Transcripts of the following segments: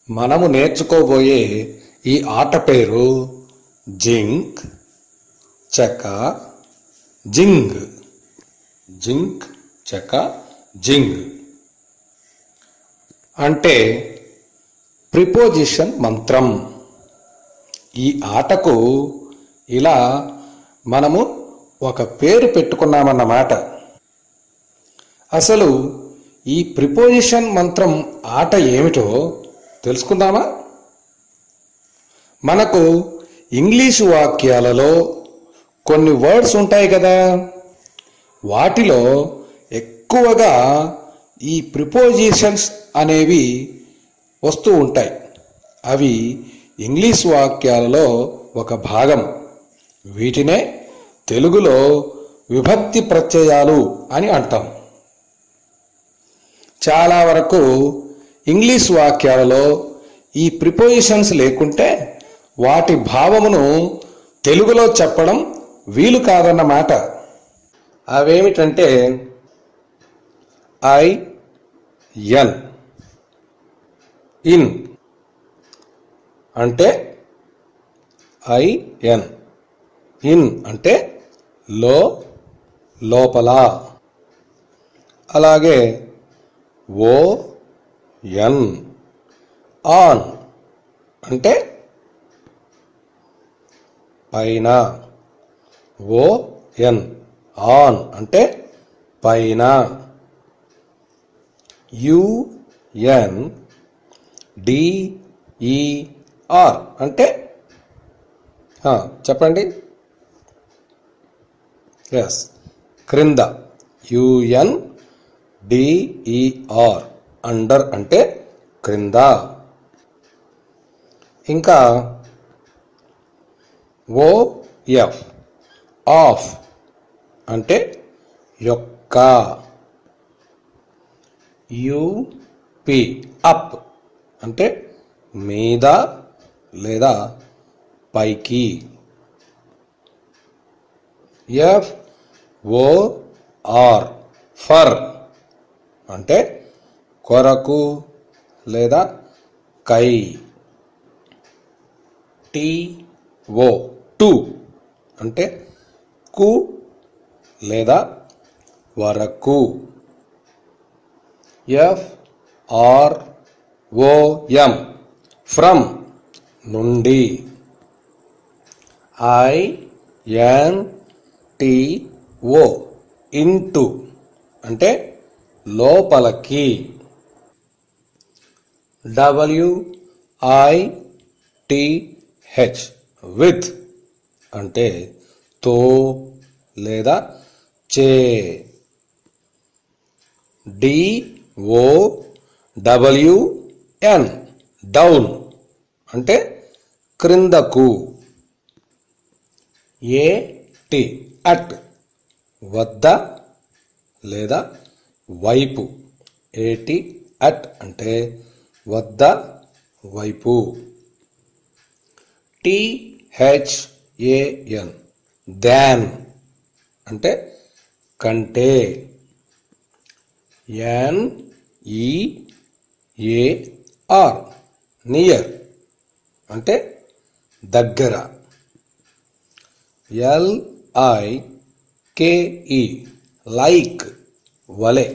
మనము నేర్చుకోబోయే ఈ ఆట పేరు జింక్ చెక జింగ్. జింక్ చెక జింగ్ అంటే ప్రిపోజిషన్ మంత్రం. ఈ ఆటకు ఇలా మనము ఒక పేరు పెట్టుకున్నామన్నమాట. అసలు ఈ ప్రిపోజిషన్ మంత్రం ఆట ఏమిటో తెలుసుకుందామా? మనకు ఇంగ్లీషు వాక్యాలలో కొన్ని వర్డ్స్ ఉంటాయి కదా, వాటిలో ఎక్కువగా ఈ ప్రిపోజిషన్స్ అనేవి వస్తూ ఉంటాయి. అవి ఇంగ్లీష్ వాక్యాలలో ఒక భాగం. వీటినే తెలుగులో విభక్తి ప్రత్యయాలు అని అంటాం. చాలా వరకు ఇంగ్లీష్ వాక్యాలలో ఈ ప్రిపోజిషన్స్ లేకుంటే వాటి భావమును తెలుగులో చెప్పడం వీలు కాదన్నమాట. అవేమిటంటే ఐ ఎన్, ఇన్ అంటే ఐ ఎన్, ఇన్ అంటే లోపల. అలాగే ఓ ఎన్, ఆన్ అంటే పైన. ఓ ఎన్, ఆన్ అంటే పైన. యుఎన్ డిఈఆర్ అంటే చెప్పండి. ఎస్, క్రింద. యుఎన్ డిఈఆర్ అండర్ అంటే క్రింద. ఇంకా ఓఎఫ్ ఆఫ్ అంటే యొక్క. యుపి అప్ అంటే మీద లేదా పైకి. ఎఫ్ఓఆర్ ఫర్ అంటే కొరకు లేదా కై. టిఓ టు అంటే కు లేదా వరకు. ఎఫ్ఆర్ఓఎం ఫ్రమ్ నుండి. ఐఎన్టిఓ ఇంటు అంటే లోపలికి. డబ్ల్యూఐటిహెచ్ విత్ అంటే తో లేదా చే. డిఓడబ్ల్యూఎన్ డౌన్ అంటే క్రిందకు. ఏటి అట్ వద్ద లేదా వైపు. ఏటి అట్ అంటే వద్ద వైపు. టిహెచ్ఏఎన్ దాన్ అంటే కంటే. ఎన్ఈఏఆర్ నియర్ అంటే దగ్గర. ఎల్ఐకేఈ లైక్ వలె.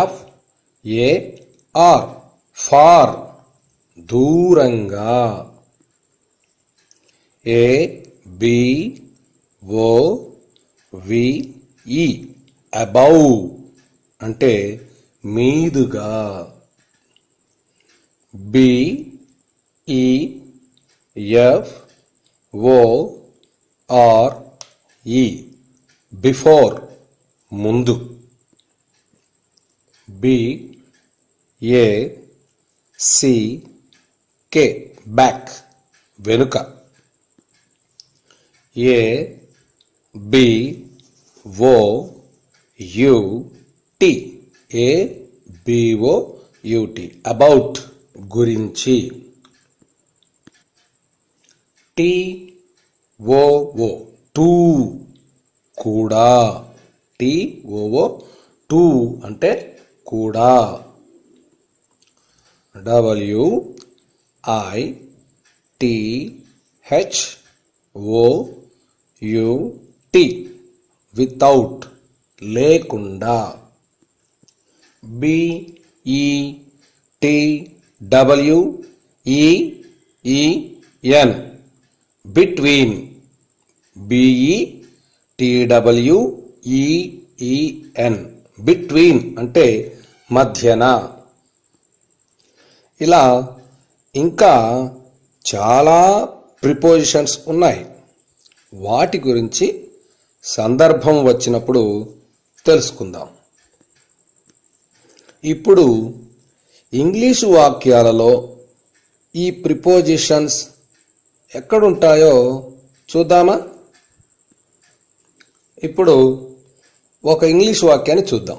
ఎఫ్ఏఆర్ ఫార్ దూరంగా. ఏబిఓవిఈ అబౌవ్ అంటే మీదుగా. బిఈఎఫ్ఓఆర్ఈ బిఫోర్ ముందు. బిఏసికే బ్యాక్ వెనుక. ఏబిఓయుటి ఏబిఓయుటి అబౌట్ గురించి. టిఓఓ టు కూడా. టిఓఓ టు అంటే కూడా. WITHOUT వితౌట్ లేకుండా. BETWEEN between. BETWEEN బిట్వీన్ అంటే మధ్యన. ఇలా ఇంకా చాలా ప్రిపోజిషన్స్ ఉన్నాయి. వాటి గురించి సందర్భం వచ్చినప్పుడు తెలుసుకుందాం. ఇప్పుడు ఇంగ్లీషు వాక్యాలలో ఈ ప్రిపోజిషన్స్ ఎక్కడుంటాయో చూద్దామా? ఇప్పుడు ఒక ఇంగ్లీష్ వాక్యాన్ని చూద్దాం.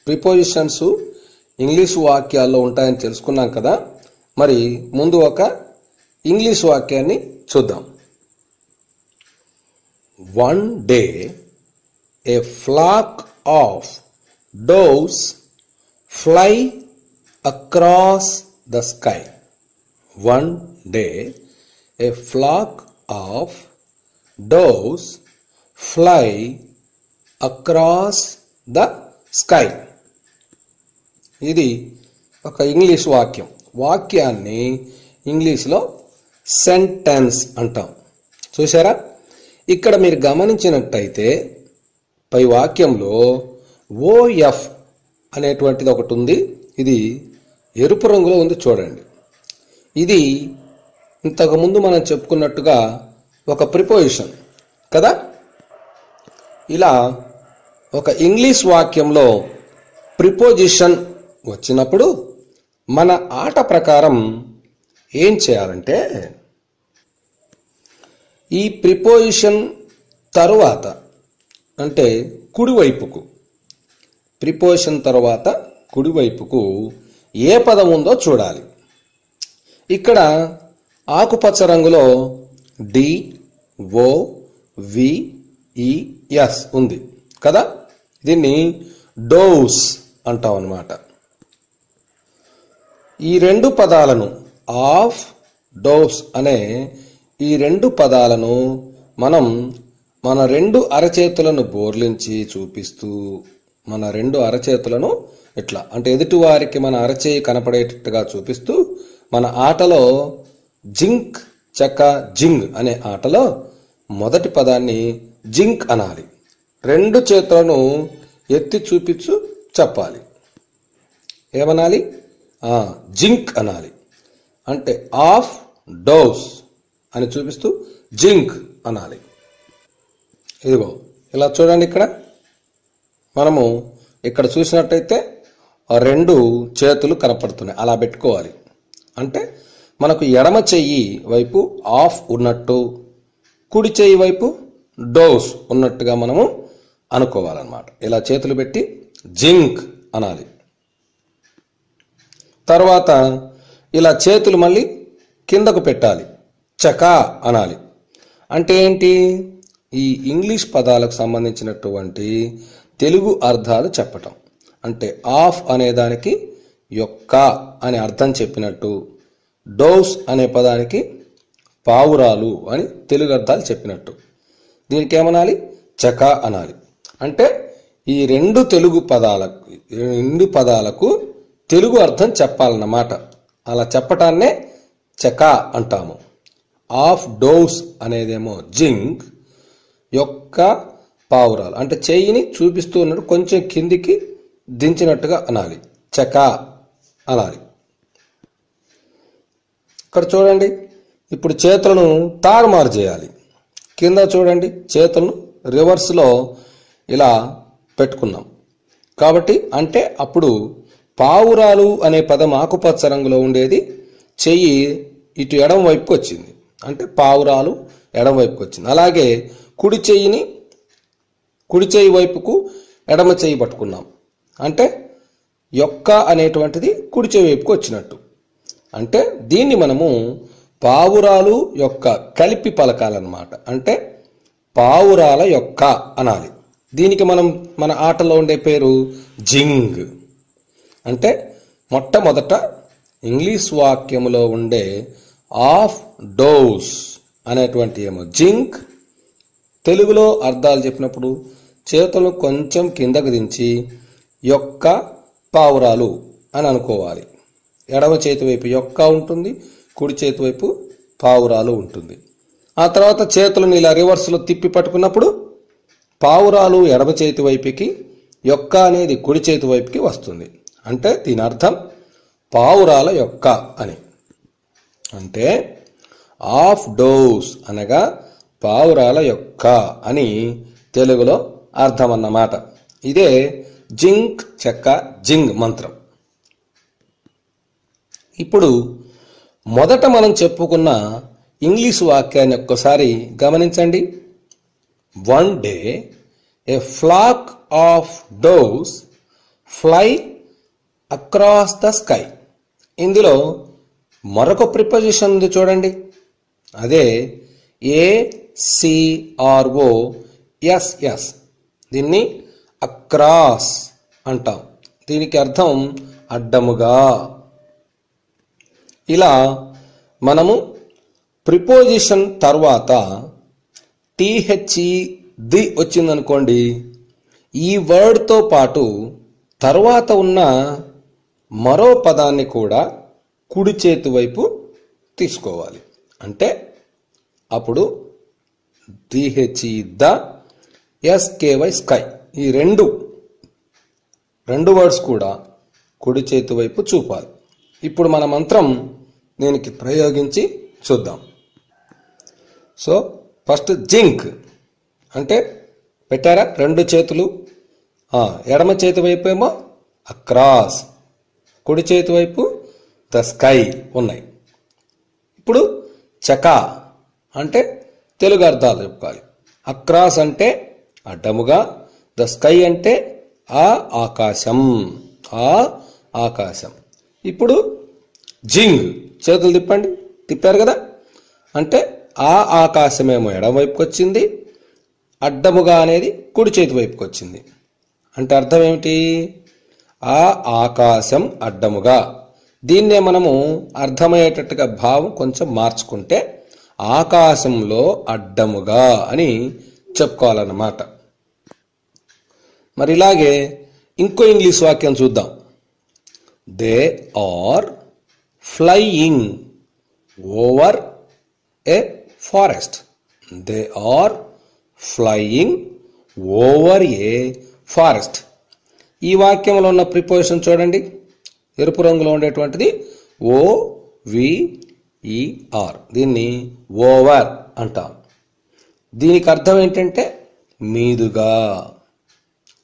ప్రిపోజిషన్స్ ఇంగ్లీష్ వాక్యాల్లో ఉంటాయని తెలుసుకున్నాం కదా. మరి ముందు ఒక ఇంగ్లీష్ వాక్యాన్ని చూద్దాం. One day a flock of doves fly across the sky. One day a flock of doves fly across the sky. ఇది ఒక ఇంగ్లీష్ వాక్యం. వాక్యాన్ని ఇంగ్లీష్లో సెంటెన్స్ అంటాం. చూసారా? ఇక్కడ మీరు గమనించినట్టయితే పై వాక్యంలో OF అనేటువంటిది ఒకటి ఉంది. ఇది ఎరుపు రంగులో ఉంది చూడండి. ఇది ఇంతకుముందు మనం చెప్పుకున్నట్టుగా ఒక ప్రిపోజిషన్ కదా. ఇలా ఒక ఇంగ్లీష్ వాక్యంలో ప్రిపోజిషన్ వచ్చినప్పుడు మన ఆట ప్రకారం ఏం చేయాలంటే, ఈ ప్రిపోజిషన్ తరువాత అంటే కుడివైపుకు, ప్రిపోజిషన్ తరువాత కుడివైపుకు ఏ పదం ఉందో చూడాలి. ఇక్కడ ఆకుపచ్చ రంగులో DOVES ఉంది కదా. దీన్ని డోవ్స్ అంటాం అన్నమాట. ఈ రెండు పదాలను, ఆఫ్, డోవ్స్ అనే ఈ రెండు పదాలను మనం మన రెండు అరచేతులను బోర్లించి చూపిస్తూ, మన రెండు అరచేతులను ఇట్లా అంటే ఎదుటివారికి మన అరచేయి కనపడేటట్టుగా చూపిస్తూ, మన ఆటలో జింక్ చక్క జింగ్ అనే ఆటలో మొదటి పదాన్ని జింక్ అనాలి. రెండు చేతులను ఎత్తి చూపించు చెప్పాలి. ఏమనాలి? జింక్ అనాలి. అంటే ఆఫ్ డోవ్స్ అని చూపిస్తూ జింక్ అనాలి. ఇదిగో ఇలా చూడండి. ఇక్కడ మనము ఇక్కడ చూసినట్టయితే రెండు చేతులు కనపడుతున్నాయి. అలా పెట్టుకోవాలి. అంటే మనకు ఎడమ చెయ్యి వైపు ఆఫ్ ఉన్నట్టు, కుడి చెయ్యి వైపు డోవ్స్ ఉన్నట్టుగా మనము అనుకోవాలన్నమాట. ఇలా చేతులు పెట్టి జింక్ అనాలి. తర్వాత ఇలా చేతులు మళ్ళీ కిందకు పెట్టాలి, చకా అనాలి. అంటే ఏంటి? ఈ ఇంగ్లీష్ పదాలకు సంబంధించినటువంటి తెలుగు అర్థాలు చెప్పటం. అంటే ఆఫ్ అనే దానికి యొక్క అనే అర్థం చెప్పినట్టు, డోవ్స్ అనే పదానికి పావురాలు అని తెలుగు అర్థాలు చెప్పినట్టు. దీనికి ఏమనాలి? చకా అనాలి. అంటే ఈ రెండు పదాలకు తెలుగు అర్థం చెప్పాలన్నమాట. అలా చెప్పటాన్నే చకా అంటాము. ఆఫ్ డోవ్స్ అనేదేమో జింక్, యొక్క పావురాలు అంటే చెయ్యిని చూపిస్తూ ఉన్నట్టు కొంచెం కిందికి దించినట్టుగా అనాలి, చకా అనాలి. ఇక్కడ చూడండి. ఇప్పుడు చేతులను తారుమారు చేయాలి. కింద చూడండి, చేతులను రివర్స్లో ఇలా పెట్టుకున్నాం కాబట్టి అంటే అప్పుడు పావురాలు అనే పదం ఆకుపచ్చ రంగులో ఉండేది చెయ్యి ఇటు ఎడమ వైపుకి వచ్చింది. అంటే పావురాలు ఎడమ వైపుకి వచ్చింది. అలాగే కుడి చెయ్యి వైపుకు ఎడమ చెయ్యి పట్టుకున్నాం. అంటే యొక్క అనేటువంటిది కుడి చెయ్యి వైపుకు వచ్చినట్టు. అంటే దీన్ని మనము పావురాలు యొక్క కలిపి పలకాలన్నమాట. అంటే పావురాల యొక్క అనాలి. దీనికి మనం మన ఆటలో ఉండే పేరు జింగ్. అంటే మొట్టమొదట ఇంగ్లీష్ వాక్యములో ఉండే ఆఫ్ డోర్స్ అనేటువంటి ఏమో జింక్, తెలుగులో అర్థాలు చెప్పినప్పుడు చేతులను కొంచెం కిందకు దించి యొక్క పావురాలు అని అనుకోవాలి. ఎడమ చేతి వైపు యొక్క ఉంటుంది, కుడి చేతి వైపు పావురాలు ఉంటుంది. ఆ తర్వాత చేతులను ఇలా రివర్స్లో తిప్పి పట్టుకున్నప్పుడు పావురాలు ఎడమ చేతి వైపుకి, యొక్క అనేది కుడి చేతి వైపుకి వస్తుంది. అంటే దీని అర్థం పావురాల యొక్క అని. అంటే ఆఫ్ డోర్స్ అనగా పావురాల యొక్క అని తెలుగులో అర్థం అన్నమాట. ఇదే జింక్ చెక్క జింగ్ మంత్రం. ఇప్పుడు మొదట మనం చెప్పుకున్న ఇంగ్లీష్ వాక్యాన్ని ఒక్కసారి గమనించండి. One day a flock of doves fly across the sky. ఇందులో మరొక ప్రిపోజిషన్ ఉంది చూడండి, అదే ACROSS. దీన్ని అక్రాస్ అంటాం. దీనికి అర్థం అడ్డముగా. ఇలా మనము ప్రిపోజిషన్ తర్వాత ది వచ్చిందనుకోండి, ఈ వర్డ్తో పాటు తర్వాత ఉన్న మరో పదాన్ని కూడా కుడి చేతి వైపు తీసుకోవాలి. అంటే అప్పుడు ద SKY స్కై, ఈ రెండు వర్డ్స్ కూడా కుడి చేతి వైపు చూపాలి. ఇప్పుడు మన మంత్రం దీనికి ప్రయోగించి చూద్దాం. సో ఫస్ట్ జింక్ అంటే పెట్టారా, రెండు చేతులు, ఎడమ చేతి వైపు ఏమో అక్రాస్, కుడి చేతి వైపు ద స్కై ఉన్నాయి. ఇప్పుడు చకా అంటే తెలుగు అర్థాలు చెప్పుకోవాలి. అక్రాస్ అంటే అడ్డముగా, ద స్కై అంటే ఆకాశం. ఇప్పుడు జింగ్, చేతులు తిప్పండి, తిప్పారు కదా, అంటే ఆకాశమేమో ఎడమ వైపుకి వచ్చింది, అడ్డముగా అనేది కుడి చేతి వైపుకి వచ్చింది. అంటే అర్థం ఏమిటి? ఆకాశం అడ్డముగా. దీన్నే మనము అర్థమయ్యేటట్టుగా భావం కొంచెం మార్చుకుంటే ఆకాశంలో అడ్డముగా అని చెప్పుకోవాలన్నమాట. మరి ఇలాగే ఇంకో ఇంగ్లీష్ వాక్యం చూద్దాం. They are flying over a forest. They are flying over a forest. ఈ వాక్యంలో ఉన్న ప్రిపోజిషన్ చూడండి, ఎరుపు రంగులో ఉండేటువంటిది OVER. దీన్ని ఓవర్ అంటాం. దీనికి అర్థం ఏంటంటే మీదుగా.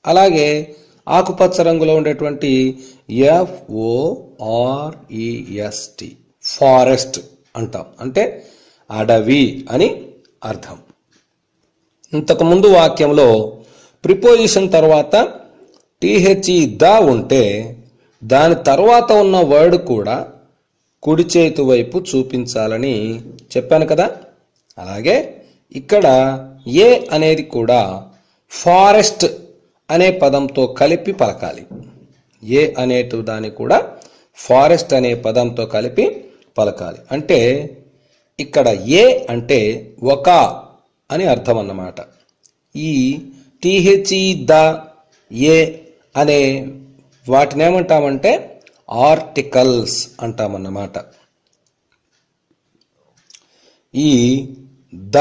అలాగే ఆకుపచ్చ రంగులో ఉండేటువంటి FOREST ఫారెస్ట్ అంటాం. అంటే అడవి అని అర్థం. ఇంతకుముందు వాక్యంలో ప్రిపోజిషన్ తర్వాత ద ఉంటే దాని తర్వాత ఉన్న వర్డ్ కూడా కుడి చేతి వైపు చూపించాలని చెప్పాను కదా. అలాగే ఇక్కడ ఏ అనేది కూడా ఫారెస్ట్ అనే పదంతో కలిపి పలకాలి. ఏ అనేటు దాన్ని కూడా ఫారెస్ట్ అనే పదంతో కలిపి పలకాలి. అంటే ఇక్కడ ఏ అంటే ఒక అని అర్థం అన్నమాట. ఈ ద ఏ అనే వాటిని ఏమంటామంటే ఆర్టికల్స్ అంటామన్నమాట. ఈ ద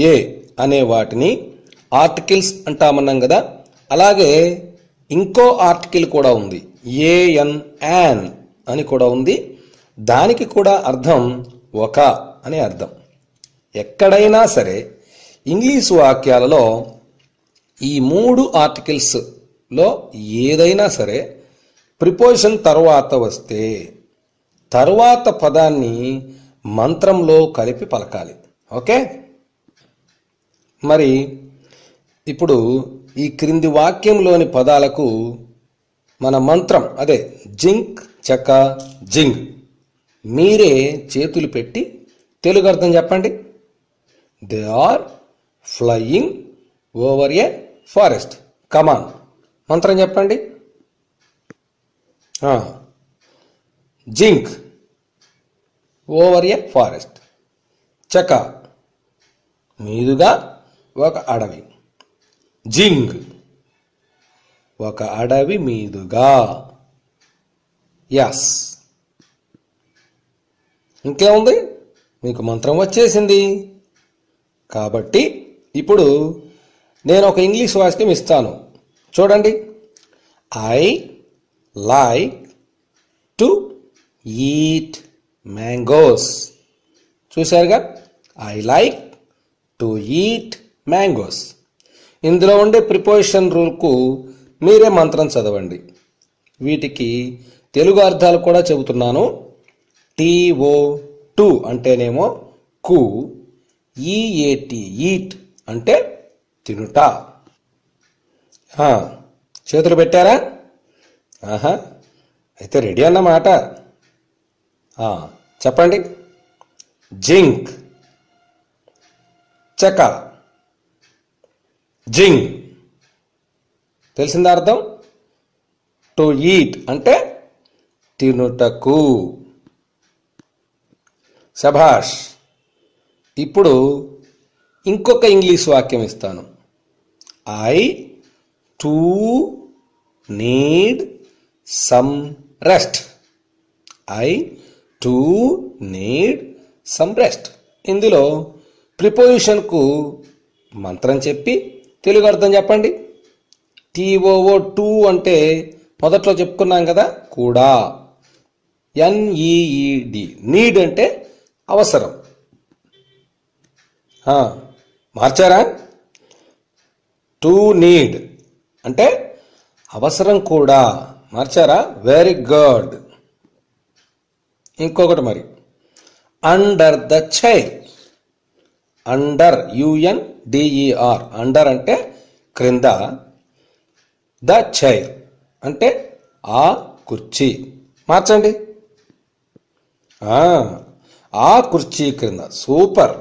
ఏ అనే వాటిని ఆర్టికల్స్ అంటామన్నాం కదా. అలాగే ఇంకో ఆర్టికల్ కూడా ఉంది, యాన్ అని కూడా ఉంది. దానికి కూడా అర్థం ఒక అని అర్థం. ఎక్కడైనా సరే ఇంగ్లీష్ వాక్యాలలో ఈ మూడు ఆర్టికల్స్లో ఏదైనా సరే ప్రిపోజిషన్ తర్వాత వస్తే తర్వాత పదాన్ని మంత్రంలో కలిపి పలకాలి. ఓకే, మరి ఇప్పుడు ఈ క్రింది వాక్యంలోని పదాలకు మన మంత్రం అదే జింక్ చక జింగ్. మీరే చేతులు పెట్టి తెలుగు అర్థం చెప్పండి. They are flying over a forest. Come on, మంత్రం చెప్పండి. జింక్, ఓవర్ ఎ ఫారెస్ట్. చక, మీదుగా ఒక అడవి. జింగ్, ఒక అడవి మీదుగా. యస్. ఇంకేముంది, మీకు మంత్రం వచ్చేసింది. కాబట్టి ఇప్పుడు నేను ఒక ఇంగ్లీష్ వాక్యం ఇస్తాను, చూడండి. I like to eat mangoes. చూశారుగా, I like to eat mangoes. ఇందులో ఉండే ప్రిపోజిషన్ రూల్కు మీరే మంత్రం చదవండి. వీటికి తెలుగు అర్థాలు కూడా చెబుతున్నాను. TO2 అంటేనేమో కు, EAT ఈట్ అంటే తినుట. చేతులు పెట్టారా? ఆహా, అయితే రెడీ అన్నమాట. చెప్పండి. జింక్, చక, జింగ్. తెలిసిందా అర్థం? టు ఈట్ అంటే తినుటకు. శభాష్. ఇప్పుడు ఇంకొక ఇంగ్లీష్ వాక్యం ఇస్తాను. I to need some rest. I to need some rest. ఇందులో ప్రిపోజిషన్కు మంత్రం చెప్పి తెలుగు అర్థం చెప్పండి. TOO2 అంటే మొదట్లో చెప్పుకున్నాం కదా, కూడా. NEED, నీడ్ అంటే అవసరం. మార్చారా? టు నీడ్ అంటే అవసరం కూడా. మార్చారా? Very good. ఇంకొకటి మరి, under the chair. Under, UNDER, under అంటే క్రింద, ద చైర్ అంటే ఆ కుర్చీ. మార్చండి. ఆ కుర్చీ క్రింద. సూపర్.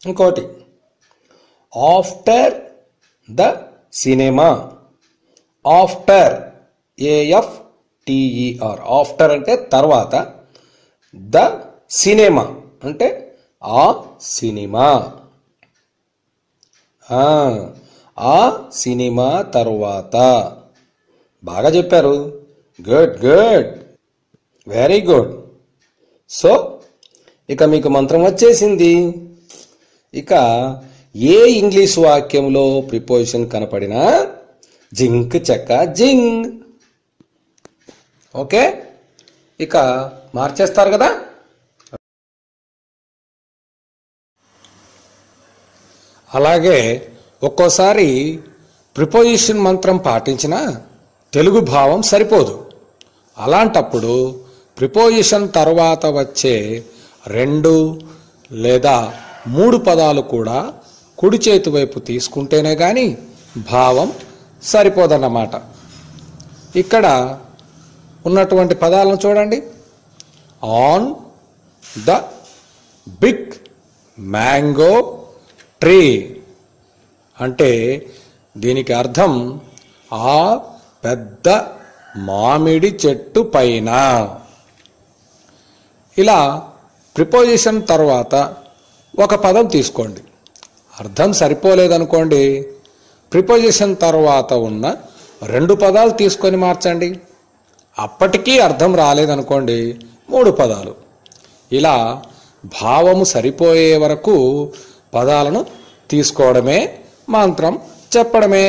ఇంకోటి, after the cinema. After, AFTER, after అంటే తర్వాత, ద సినిమా అంటే ఆ సినిమా. ఆ సినిమా తరువాత. బాగా చెప్పారు. Good good, very good. So ఇక మీకు మంత్రం వచ్చేసింది. ఇక ఏ ఇంగ్లీష్ వాక్యంలో ప్రిపోజిషన్ కనపడినా జింక్, చక్క, జింగ్. ఓకే, ఇక మార్చేస్తారు కదా. అలాగే ఒక్కోసారి ప్రిపోజిషన్ మంత్రం పాటించిన తెలుగు భావం సరిపోదు. అలాంటప్పుడు ప్రిపోజిషన్ తర్వాత వచ్చే 2 లేదా 3 పదాలు కూడా కుడి చేతి వైపు తీసుకుంటేనే కానీ భావం సరిపోదన్నమాట. ఇక్కడ ఉన్నటువంటి పదాలను చూడండి. On the big mango tree అంటే దీనికి అర్థం ఆ పెద్ద మామిడి చెట్టు పైన. ఇలా ప్రిపోజిషన్ తర్వాత ఒక పదం తీసుకోండి. అర్థం సరిపోలేదనుకోండి, ప్రిపోజిషన్ తర్వాత ఉన్న 2 పదాలు తీసుకొని మార్చండి. అప్పటికీ అర్థం రాలేదనుకోండి, 3 పదాలు. ఇలా భావము సరిపోయే వరకు పదాలను తీసుకోవడమే, మంత్రం చెప్పడమే.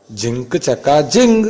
జింక్, చక్క, జింగ్.